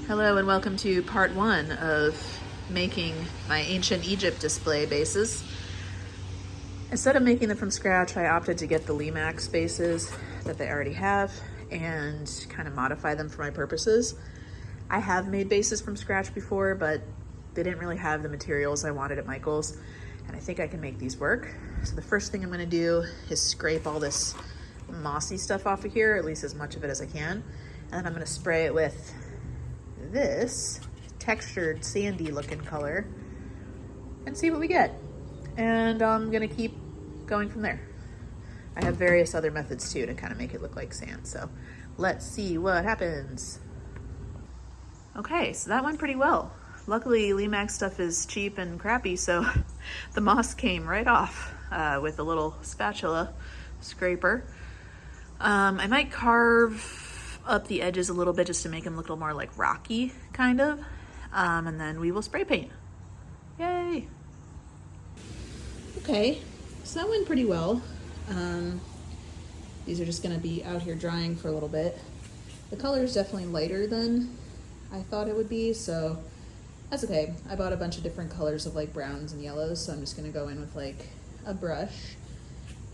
Hello and welcome to part one of making my ancient Egypt display bases. Instead of making them from scratch, I opted to get the Lemax bases that they already have and kind of modify them for my purposes. I have made bases from scratch before, but they didn't really have the materials I wanted at Michael's, and I think I can make these work. So the first thing I'm gonna do is scrape all this mossy stuff off of here, at least as much of it as I can, and then I'm gonna spray it with this textured sandy looking color and see what we get. And I'm gonna keep going from there. I have various other methods too to kind of make it look like sand, so let's see what happens. Okay, so that went pretty well. Luckily Lemax stuff is cheap and crappy, so the moss came right off with a little spatula scraper. I might carve up the edges a little bit just to make them look a little more like rocky, kind of. And then we will spray paint. Yay! Okay, so that went pretty well. These are just gonna be out here drying for a little bit. The color is definitely lighter than I thought it would be, so that's okay. I bought a bunch of different colors of like browns and yellows, so I'm just gonna go in with like a brush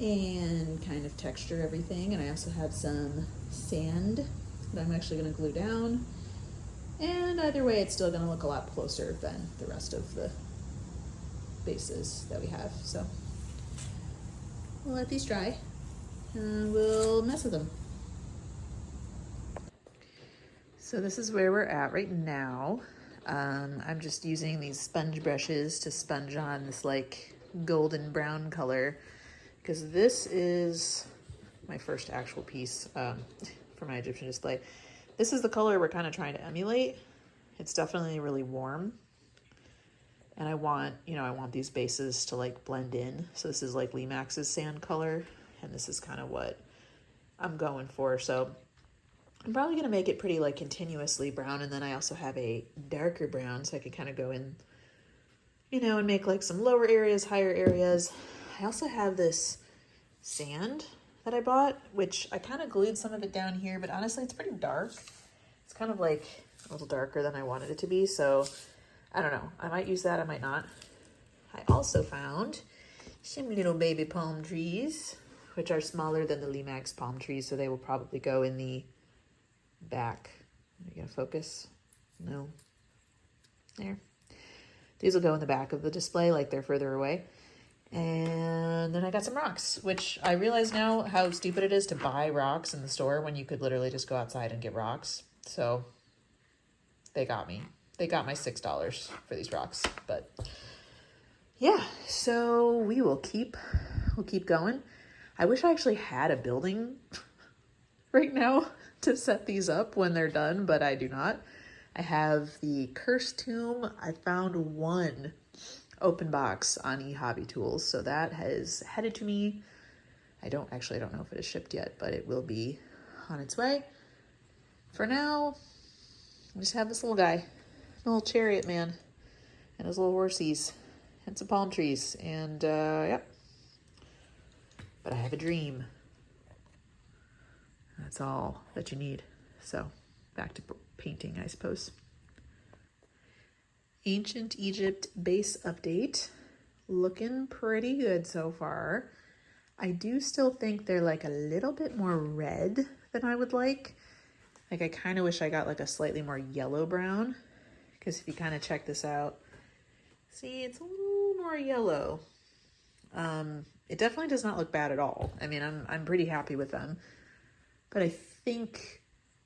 and kind of texture everything. And I also had some sand that I'm actually gonna glue down. And either way, it's still gonna look a lot closer than the rest of the bases that we have. So we'll let these dry and we'll mess with them. So this is where we're at right now. I'm just using these sponge brushes to sponge on this like golden brown color, because this is my first actual piece for my Egyptian display. This is the color we're kind of trying to emulate. It's definitely really warm. And I want these bases to like blend in. So this is like Lemax's sand color, and this is kind of what I'm going for. So I'm probably gonna make it pretty like continuously brown, and then I also have a darker brown so I could kind of go in, and make like some lower areas, higher areas. I also have this sand that I bought, which I kind of glued some of it down here, but honestly it's pretty dark. It's kind of like a little darker than I wanted it to be, so I don't know. I might use that, I might not. I also found some little baby palm trees, which are smaller than the Lemax palm trees, so they will probably go in the back. Are you gonna focus? No. There. These will go in the back of the display, like they're further away. And then I got some rocks, which I realize now how stupid it is to buy rocks in the store when you could literally just go outside and get rocks. So they got me. They got my $6 for these rocks. But yeah, so we'll keep going. I wish I actually had a building right now to set these up when they're done, but I do not. I have the cursed tomb. I found one open box on eHobby Tools, so that has headed to me. I don't know if it is shipped yet, but it will be on its way. For now, I just have this little guy, a little chariot man, and his little horsies, and some palm trees, and yep. But I have a dream. That's all that you need. So back to painting, I suppose. Ancient Egypt base update. Looking pretty good so far. I do still think they're like a little bit more red than I would like. Like I kind of wish I got like a slightly more yellow brown, because if you kind of check this out, see, it's a little more yellow. It definitely does not look bad at all. I mean, I'm pretty happy with them, but I think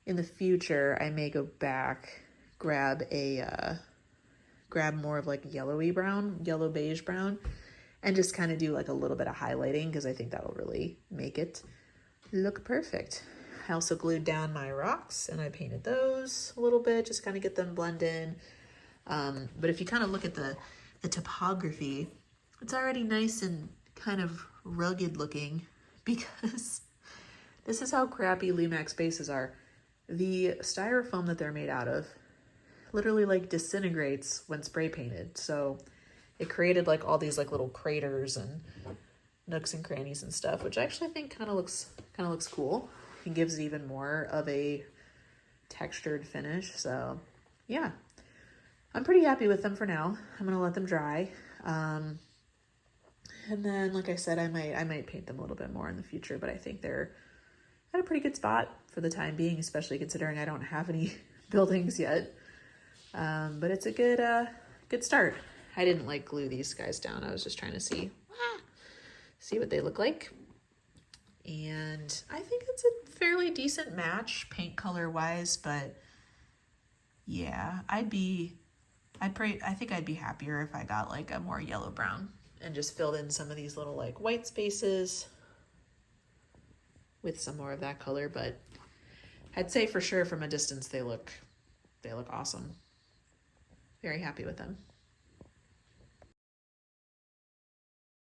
in the future I may go back, grab more of like yellowy brown, yellow beige brown, and just kind of do like a little bit of highlighting, because I think that'll really make it look perfect. I also glued down my rocks and I painted those a little bit, just kind of get them blend in. But if you kind of look at the topography, it's already nice and kind of rugged looking, because this is how crappy Lemax bases are. The styrofoam that they're made out of literally like disintegrates when spray painted. So it created like all these like little craters and nooks and crannies and stuff, which I actually think kind of looks cool. It gives it even more of a textured finish. So yeah, I'm pretty happy with them for now. I'm gonna let them dry. And then, like I said, I might paint them a little bit more in the future, but I think they're at a pretty good spot for the time being, especially considering I don't have any buildings yet. But it's a good start. I didn't like glue these guys down. I was just trying to see what they look like. And I think it's a fairly decent match paint color wise, but yeah, I think I'd be happier if I got like a more yellow brown and just filled in some of these little like white spaces with some more of that color, but I'd say for sure from a distance they look awesome. Very happy with them.